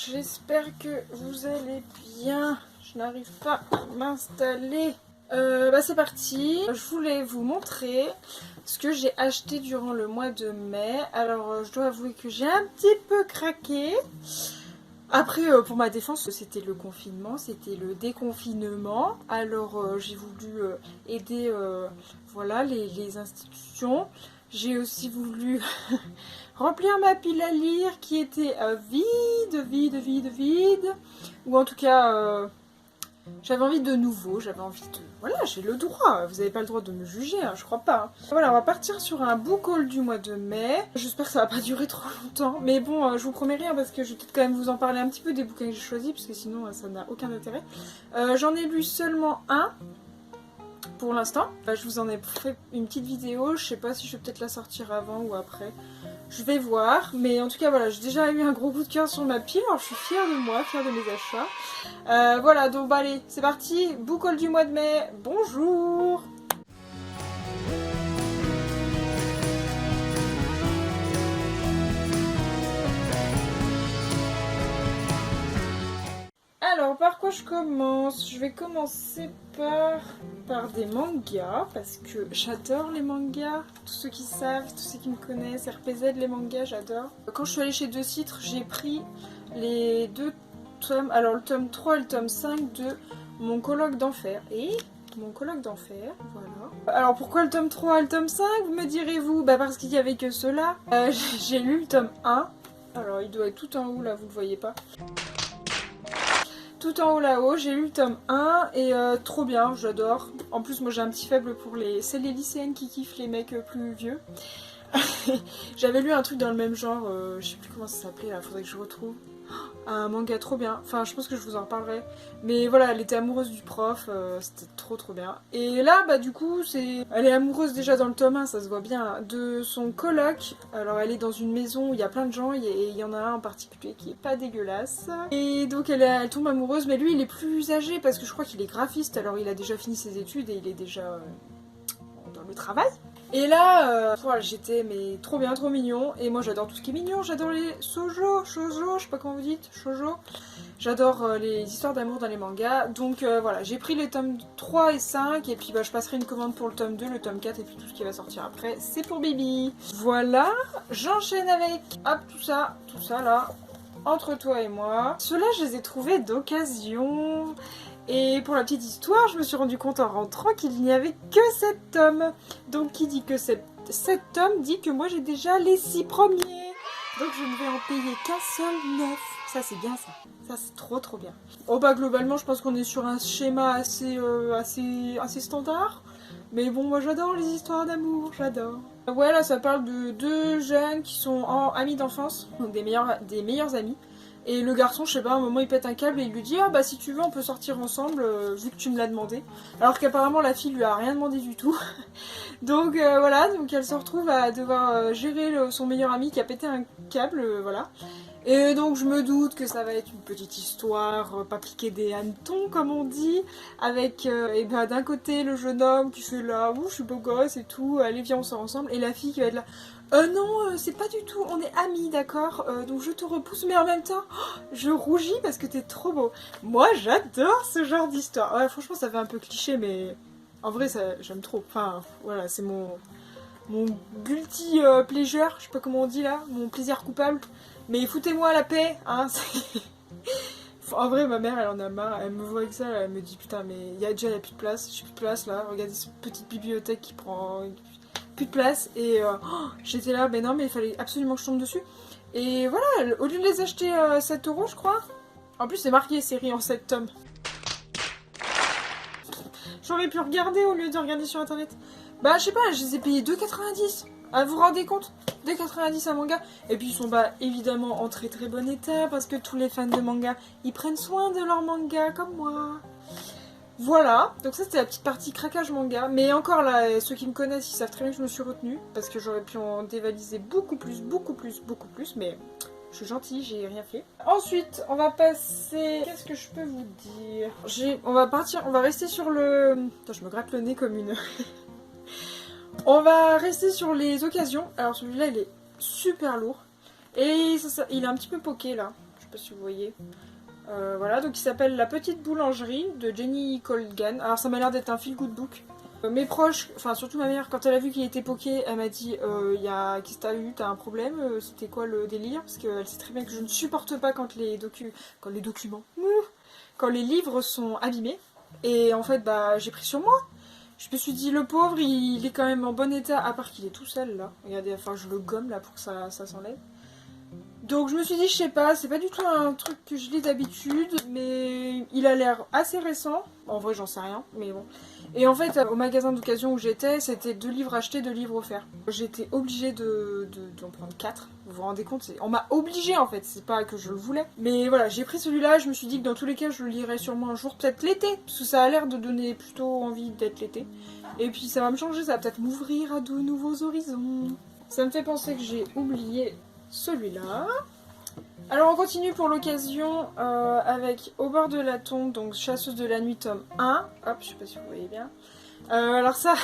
j'espère que vous allez bien. Je n'arrive pas à m'installer. C'est parti. Je voulais vous montrer ce que j'ai acheté durant le mois de mai. Alors je dois avouer que j'ai un petit peu craqué. Après, pour ma défense, c'était le confinement, c'était le déconfinement. Alors j'ai voulu aider voilà, les institutions. J'ai aussi voulu remplir ma pile à lire qui était vide. Ou en tout cas, j'avais envie de nouveau, j'avais envie de... Voilà, j'ai le droit, vous n'avez pas le droit de me juger, hein, je crois pas. Hein. Voilà, on va partir sur un book haul du mois de mai. J'espère que ça va pas durer trop longtemps. Mais bon, je vous promets rien parce que je vais peut-être quand même vous en parler un petit peu des bouquins que j'ai choisis, parce que sinon ça n'a aucun intérêt. J'en ai lu seulement un. Pour l'instant, je vous en ai fait une petite vidéo, je sais pas si je vais peut-être la sortir avant ou après, je vais voir, mais en tout cas voilà, j'ai déjà eu un gros coup de cœur sur ma pile, alors je suis fière de moi, fière de mes achats. Voilà, donc bah allez, c'est parti, book haul du mois de mai, bonjour. Alors, par quoi je commence? Je vais commencer par des mangas, parce que j'adore les mangas. Tous ceux qui savent, tous ceux qui me connaissent, RPZ, les mangas, j'adore. Quand je suis allée chez Deux Citres, j'ai pris les deux tomes, alors le tome 3 et le tome 5 de Mon colloque d'enfer. Et Mon colloque d'enfer, voilà. Alors pourquoi le tome 3 et le tome 5, vous me direz-vous? Bah parce qu'il n'y avait que ceux-là. J'ai lu le tome 1. Alors il doit être tout en haut là, vous le voyez pas. Tout en haut là-haut, j'ai lu le tome 1 et trop bien, j'adore. En plus moi j'ai un petit faible pour les... C'est les lycéennes qui kiffent les mecs plus vieux. J'avais lu un truc dans le même genre, je sais plus comment ça s'appelait là, faudrait que je retrouve. Un manga trop bien, enfin je pense que je vous en reparlerai. Mais voilà, elle était amoureuse du prof, c'était trop bien. Et là bah du coup elle est amoureuse déjà dans le tome 1, ça se voit bien, de son coloc. Alors elle est dans une maison où il y a plein de gens et il y en a un en particulier qui est pas dégueulasse. Et donc elle tombe amoureuse, mais lui il est plus âgé parce que je crois qu'il est graphiste, alors il a déjà fini ses études et il est déjà dans le travail. Et là, voilà, j'étais mais trop bien, trop mignon. Et moi j'adore tout ce qui est mignon, j'adore les shoujo, je sais pas comment vous dites, shoujo. J'adore les histoires d'amour dans les mangas. Donc voilà, j'ai pris les tomes 3 et 5. Et puis bah, je passerai une commande pour le tome 2, le tome 4 et puis tout ce qui va sortir après. C'est pour Bibi. Voilà, j'enchaîne avec hop, tout ça là, entre toi et moi. Ceux-là je les ai trouvés d'occasion. Et pour la petite histoire, je me suis rendu compte en rentrant qu'il n'y avait que 7 tomes. Donc qui dit que 7 tomes dit que moi j'ai déjà les 6 premiers. Donc je ne vais en payer qu'un seul 9. Ça c'est bien ça. Ça c'est trop bien. Oh bah globalement je pense qu'on est sur un schéma assez standard. Mais bon moi j'adore les histoires d'amour, j'adore. Ouais là ça parle de deux jeunes qui sont amis d'enfance. Donc des meilleurs amis. Et le garçon, je sais pas, à un moment il pète un câble et il lui dit « Ah bah si tu veux on peut sortir ensemble vu que tu me l'as demandé ». Alors qu'apparemment la fille lui a rien demandé du tout. Donc voilà, donc elle se retrouve à devoir gérer son meilleur ami qui a pété un câble, voilà. Et donc je me doute que ça va être une petite histoire, pas piquer des hannetons comme on dit, avec et ben, d'un côté le jeune homme qui fait là, ouh je suis beau gosse et tout, allez viens on sort ensemble, et la fille qui va être là, non c'est pas du tout, on est amis d'accord, donc je te repousse, mais en même temps, je rougis parce que t'es trop beau. Moi j'adore ce genre d'histoire, ouais, franchement ça fait un peu cliché mais en vrai j'aime trop, enfin voilà c'est mon guilty pleasure, je sais pas comment on dit là, mon plaisir coupable. Mais foutez-moi la paix, hein. En vrai, ma mère, elle en a marre. Elle me voit avec ça, elle me dit putain, mais il y a plus de place. J'ai plus de place là. Regardez cette petite bibliothèque qui prend plus de place. Et j'étais là, mais non, mais il fallait absolument que je tombe dessus. Et voilà, au lieu de les acheter 7 €, je crois. En plus, c'est marqué série en 7 tomes. J'aurais pu regarder au lieu de regarder sur internet. Bah, je sais pas, je les ai payés 2,90. Ah, vous vous rendez compte? 2,90 un manga. Et puis ils sont bah évidemment en très bon état parce que tous les fans de manga, ils prennent soin de leur manga comme moi. Voilà, donc ça c'était la petite partie craquage manga. Mais encore là, ceux qui me connaissent, ils savent très bien que je me suis retenue parce que j'aurais pu en dévaliser beaucoup plus. Mais je suis gentille, j'ai rien fait. Ensuite, on va passer... Qu'est-ce que je peux vous dire? On va rester sur le... Attends, je me gratte le nez comme une... On va rester sur les occasions. Alors celui-là il est super lourd. Et il est un petit peu poqué là. Je sais sais pas si vous voyez. Voilà, donc il s'appelle La Petite Boulangerie de Jenny Colgan. Alors ça m'a l'air d'être un feel-good book. Mes proches, enfin surtout ma mère, quand elle a vu qu'il était poké, elle m'a dit qu'est-ce que t'as eu, t'as un problème, c'était quoi le délire? Parce qu'elle sait très bien que je ne supporte pas quand les documents, quand les livres sont abîmés. Et en fait, bah j'ai pris sur moi. Je me suis dit, le pauvre, il est quand même en bon état, à part qu'il est tout seul là. Regardez, enfin je le gomme là pour que ça s'enlève. Donc je me suis dit, je sais pas, c'est pas du tout un truc que je lis d'habitude, mais il a l'air assez récent. En vrai, j'en sais rien, mais bon. Et en fait, au magasin d'occasion où j'étais, c'était 2 livres achetés, 2 livres offerts. J'étais obligée d'en prendre 4. Vous vous rendez compte? On m'a obligée en fait, c'est pas que je le voulais. Mais voilà, j'ai pris celui-là, je me suis dit que dans tous les cas, je le lirai sûrement un jour, peut-être l'été, parce que ça a l'air de donner plutôt envie d'être l'été. Et puis ça va me changer, ça va peut-être m'ouvrir à de nouveaux horizons. Ça me fait penser que j'ai oublié celui-là. Alors on continue pour l'occasion avec Au bord de la tombe, donc Chasseuse de la nuit tome 1. Hop, je sais pas si vous voyez bien. Alors ça,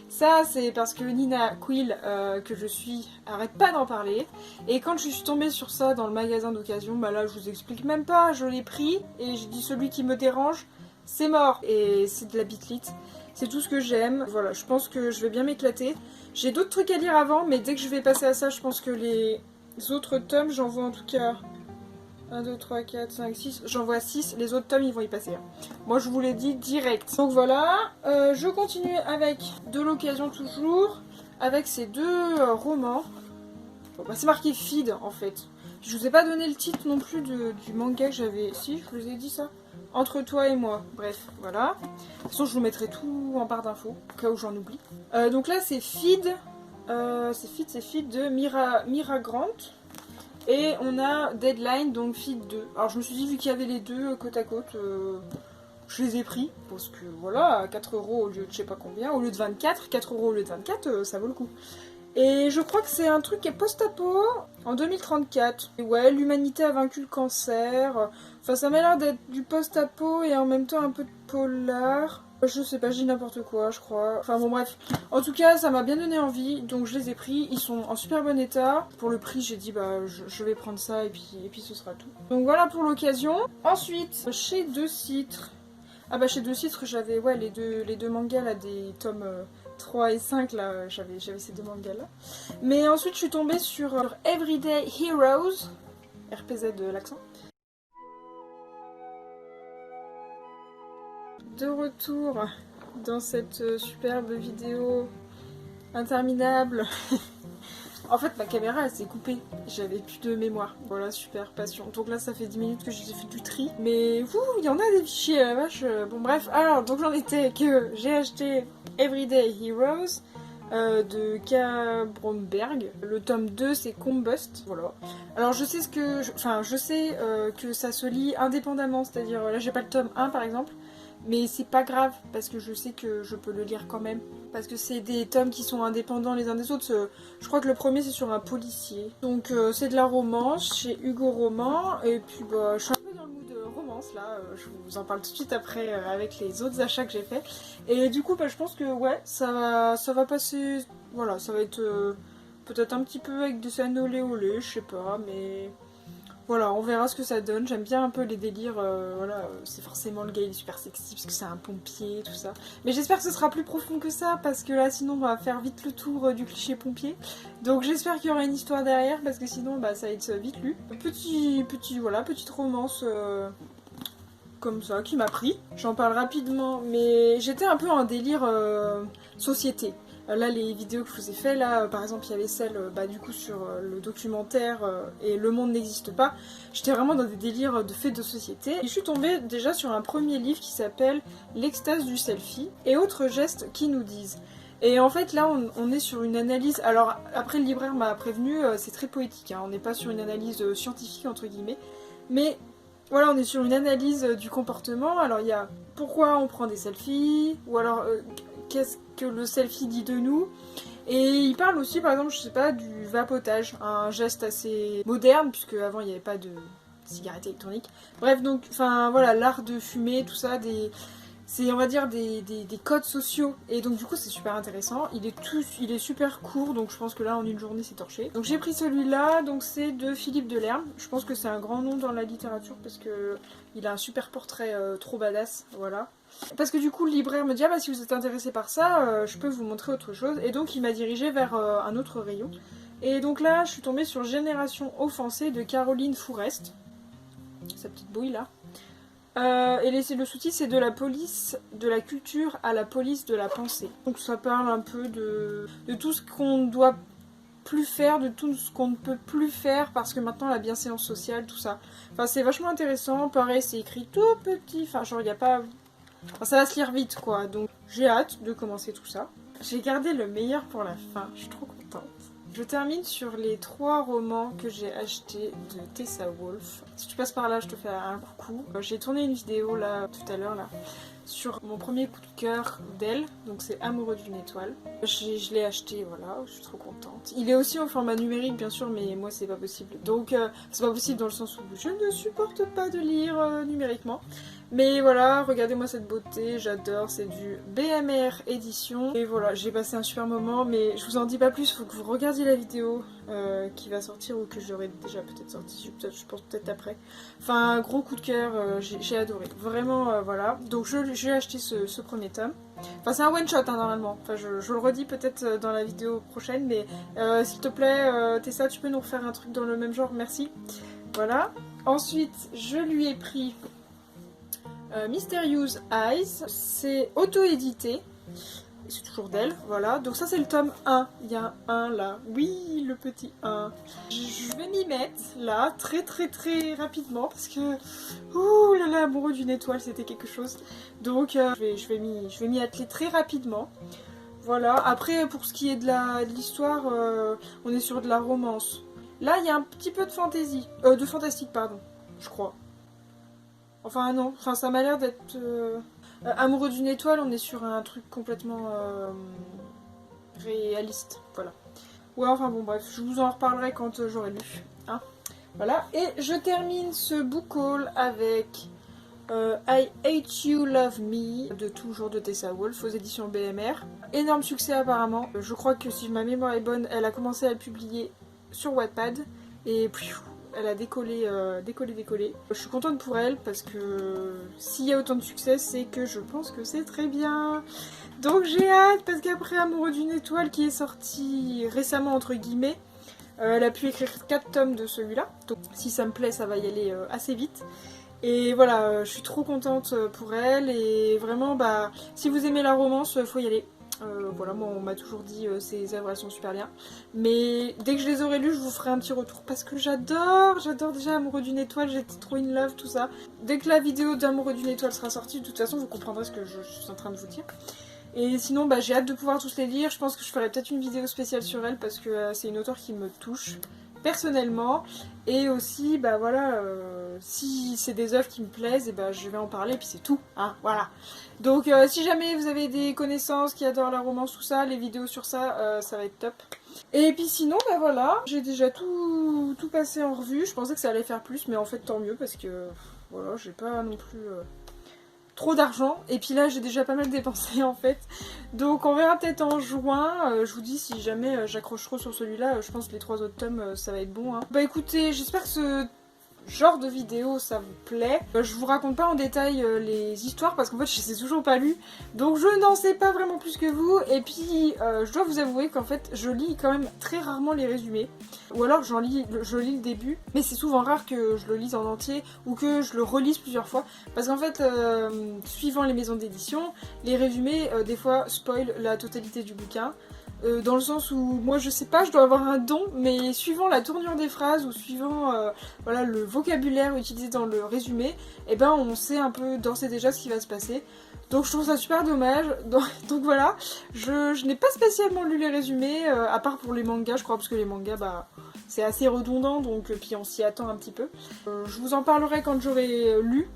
ça c'est parce que Nina Quill, que je suis, arrête pas d'en parler. Et quand je suis tombée sur ça dans le magasin d'occasion, bah là je vous explique même pas, je l'ai pris et j'ai dit celui qui me dérange, c'est mort. Et c'est de la bitlite. C'est tout ce que j'aime. Voilà, je pense que je vais bien m'éclater. J'ai d'autres trucs à lire avant, mais dès que je vais passer à ça, je pense que les autres tomes, j'en vois en tout cas 1, 2, 3, 4, 5, 6. J'en vois 6. Les autres tomes, ils vont y passer. Moi, je vous l'ai dit direct. Donc voilà. Je continue avec de l'occasion toujours. Avec ces 2 romans. Bon, bah, c'est marqué Feed en fait. Je vous ai pas donné le titre non plus du manga que j'avais. Si, je vous ai dit ça. Entre toi et moi. Bref, voilà. De toute façon, je vous mettrai tout en barre d'infos. Au cas où j'en oublie. Donc là, c'est Feed. C'est Feed de Mira Grant. Et on a Deadline, donc Feed 2. Alors je me suis dit, vu qu'il y avait les deux côte à côte, je les ai pris. Parce que voilà, à 4 € au lieu de je sais pas combien, au lieu de 24, 4 € au lieu de 24, ça vaut le coup. Et je crois que c'est un truc qui est post-apo en 2034. Et ouais, l'humanité a vaincu le cancer. Enfin, ça m'a l'air d'être du post-apo et en même temps un peu de polar. Je sais pas, je dis n'importe quoi, je crois. Enfin bon, bref. En tout cas, ça m'a bien donné envie, donc je les ai pris. Ils sont en super bon état. Pour le prix, j'ai dit, bah, je vais prendre ça et puis ce sera tout. Donc voilà pour l'occasion. Ensuite, chez Deux Citres. Ah bah, chez Deux Citres, j'avais ouais, les deux mangas là, des tomes 3 et 5 là. J'avais ces 2 mangas là. Mais ensuite, je suis tombée sur Everyday Heroes. RPZ de l'accent. De retour dans cette superbe vidéo interminable. En fait, ma caméra elle s'est coupée, j'avais plus de mémoire. Voilà, super, passion. Donc là, ça fait 10 minutes que j'ai fait du tri. Mais il y en a des fichiers, la vache. Bon, bref, alors, donc j'en étais que j'ai acheté Everyday Heroes de K. Bromberg. Le tome 2, c'est Combust. Voilà. Alors, je sais que ça se lit indépendamment, c'est-à-dire là, j'ai pas le tome 1 par exemple. Mais c'est pas grave, parce que je sais que je peux le lire quand même. Parce que c'est des tomes qui sont indépendants les uns des autres. Je crois que le premier c'est sur un policier. Donc c'est de la romance chez Hugo Roman. Et puis bah, je suis un peu dans le mood de romance là. Je vous en parle tout de suite après avec les autres achats que j'ai fait. Et du coup bah, je pense que ouais, ça va passer. Voilà, ça va être peut-être un petit peu avec des scènes olé olé, je sais pas, mais... Voilà, on verra ce que ça donne. J'aime bien un peu les délires. Voilà, c'est forcément le gars, il est super sexy parce que c'est un pompier, tout ça. Mais j'espère que ce sera plus profond que ça parce que là, sinon, on va faire vite le tour du cliché pompier. Donc j'espère qu'il y aura une histoire derrière parce que sinon, bah, ça va être vite lu. Petite romance comme ça qui m'a pris. J'en parle rapidement, mais j'étais un peu en délire société. Là, les vidéos que je vous ai fait, là, par exemple, il y avait celle du coup sur le documentaire et Le monde n'existe pas. J'étais vraiment dans des délires de faits de société. Et je suis tombée déjà sur un premier livre qui s'appelle L'extase du selfie et autres gestes qui nous disent. Et en fait, là, on est sur une analyse. Alors, après, le libraire m'a prévenu, c'est très poétique, hein, on n'est pas sur une analyse scientifique, entre guillemets. Mais voilà, on est sur une analyse du comportement. Alors, il y a pourquoi on prend des selfies, ou alors qu'est-ce que le selfie dit de nous. Et il parle aussi, par exemple, je sais pas, du vapotage, un geste assez moderne, puisque avant il n'y avait pas de cigarette électronique. Bref, donc, enfin voilà, l'art de fumer, tout ça, c'est on va dire des codes sociaux et donc du coup c'est super intéressant. Il est super court donc je pense que là en une journée c'est torché. Donc j'ai pris celui-là, donc c'est de Philippe Delerme. Je pense que c'est un grand nom dans la littérature parce que il a un super portrait trop badass, voilà. Parce que du coup le libraire me dit ah bah si vous êtes intéressé par ça, je peux vous montrer autre chose et donc il m'a dirigé vers un autre rayon. Et donc là je suis tombée sur Génération offensée de Caroline Fourest, sa petite bouille là. Et le sous-titre c'est de la police de la culture à la police de la pensée. Donc ça parle un peu de tout ce qu'on ne doit plus faire, de tout ce qu'on ne peut plus faire parce que maintenant la bienséance sociale, tout ça. Enfin c'est vachement intéressant, pareil c'est écrit tout petit, enfin genre il n'y a pas... Enfin, ça va se lire vite quoi, donc j'ai hâte de commencer tout ça. J'ai gardé le meilleur pour la fin, je suis trop contente. Je termine sur les 3 romans que j'ai achetés de Tessa Wolff. Si tu passes par là, je te fais un coucou. J'ai tourné une vidéo là tout à l'heure là sur mon premier coup de cœur d'elle, donc c'est Amoureux d'une étoile. Je l'ai acheté, voilà, je suis trop contente. Il est aussi en format numérique bien sûr, mais moi c'est pas possible. Donc c'est pas possible dans le sens où je ne supporte pas de lire numériquement. Mais voilà, regardez-moi cette beauté, j'adore, c'est du BMR édition. Et voilà, j'ai passé un super moment, mais je vous en dis pas plus, faut que vous regardiez la vidéo qui va sortir ou que j'aurais déjà peut-être sorti, je pense peut-être après. Enfin, un gros coup de cœur, j'ai adoré. Vraiment, voilà. Donc j'ai acheté ce premier tome. Enfin, c'est un one-shot hein, normalement. Enfin, je le redis peut-être dans la vidéo prochaine, mais s'il te plaît, Tessa, tu peux nous refaire un truc dans le même genre, merci. Voilà. Ensuite, je lui ai pris... Mysterious Eyes, c'est auto-édité, c'est toujours d'elle, voilà, donc ça c'est le tome 1, il y a un 1 là, oui le petit 1, je vais m'y mettre là, très rapidement, parce que, ouh là là, Amoureux d'une étoile c'était quelque chose, donc je vais m'y atteler très rapidement, voilà, après pour ce qui est de l'histoire, on est sur de la romance, là il y a un petit peu de de fantastique pardon, je crois. Enfin non, enfin ça m'a l'air d'être... Amoureux d'une étoile, on est sur un truc complètement réaliste, voilà. Ouais, enfin bon bref, je vous en reparlerai quand j'aurai lu. Hein, voilà, et je termine ce book haul avec I Hate You, Love Me, de toujours de Tessa Wolff, aux éditions BMR. Énorme succès apparemment, je crois que si ma mémoire est bonne, elle a commencé à le publier sur Wattpad, et puis... Elle a décollé. Je suis contente pour elle parce que s'il y a autant de succès, c'est que je pense que c'est très bien. Donc j'ai hâte parce qu'après Amoureux d'une étoile qui est sorti récemment entre guillemets, elle a pu écrire 4 tomes de celui-là. Donc si ça me plaît, ça va y aller assez vite. Et voilà, je suis trop contente pour elle et vraiment, bah, si vous aimez la romance, faut y aller. Voilà, moi on m'a toujours dit ces œuvres elles sont super bien. Mais dès que je les aurai lues, je vous ferai un petit retour parce que j'adore déjà Amoureux d'une étoile, j'étais trop in love, tout ça. Dès que la vidéo d'Amoureux d'une étoile sera sortie, de toute façon vous comprendrez ce que je suis en train de vous dire. Et sinon, bah, j'ai hâte de pouvoir tous les lire. Je pense que je ferai peut-être une vidéo spéciale sur elle parce que c'est une auteure qui me touche personnellement. Et aussi, bah voilà, si c'est des œuvres qui me plaisent, et bah, je vais en parler et puis c'est tout. Hein, voilà. Donc si jamais vous avez des connaissances qui adorent la romance, tout ça, les vidéos sur ça, ça va être top. Et puis sinon, bah voilà, j'ai déjà tout passé en revue. Je pensais que ça allait faire plus, mais en fait tant mieux parce que voilà, j'ai pas non plus... trop d'argent et puis là j'ai déjà pas mal dépensé en fait, donc on verra peut-être en juin. Je vous dis si jamais j'accroche trop sur celui-là, je pense que les 3 autres tomes ça va être bon hein. Bah écoutez, j'espère que ce genre de vidéo ça vous plaît. Je vous raconte pas en détail les histoires parce qu'en fait je les ai toujours pas lues, donc je n'en sais pas vraiment plus que vous. Et puis je dois vous avouer qu'en fait je lis quand même très rarement les résumés, ou alors je lis le début, mais c'est souvent rare que je le lise en entier ou que je le relise plusieurs fois parce qu'en fait suivant les maisons d'édition, les résumés des fois spoilent la totalité du bouquin. Dans le sens où moi je sais pas, je dois avoir un don, mais suivant la tournure des phrases ou suivant voilà, le vocabulaire utilisé dans le résumé, et ben on sait un peu d'ores et déjà ce qui va se passer. Donc je trouve ça super dommage. Donc voilà, je n'ai pas spécialement lu les résumés, à part pour les mangas je crois, parce que les mangas bah c'est assez redondant, donc puis on s'y attend un petit peu. Je vous en parlerai quand j'aurai lu.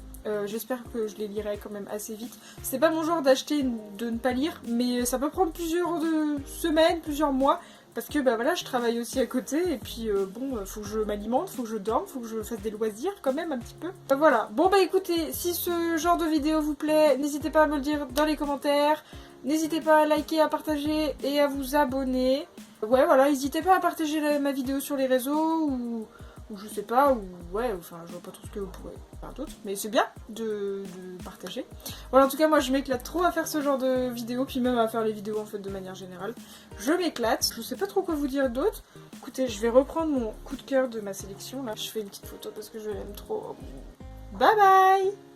J'espère que je les lirai quand même assez vite. C'est pas mon genre d'acheter de ne pas lire, mais ça peut prendre plusieurs semaines, plusieurs mois. Parce que bah voilà, je travaille aussi à côté et puis bon, faut que je m'alimente, faut que je dorme, faut que je fasse des loisirs quand même un petit peu. Voilà. Bon bah écoutez, si ce genre de vidéo vous plaît, n'hésitez pas à me le dire dans les commentaires. N'hésitez pas à liker, à partager et à vous abonner. Ouais voilà, n'hésitez pas à partager ma vidéo sur les réseaux ou je sais pas, ou ouais, enfin je vois pas trop ce que vous pourrez faire d'autre, mais c'est bien de partager. Voilà, en tout cas moi je m'éclate trop à faire ce genre de vidéos, puis même à faire les vidéos en fait de manière générale. Je m'éclate, je sais pas trop quoi vous dire d'autre. Écoutez, je vais reprendre mon coup de cœur de ma sélection, là je fais une petite photo parce que je l'aime trop. Bye bye!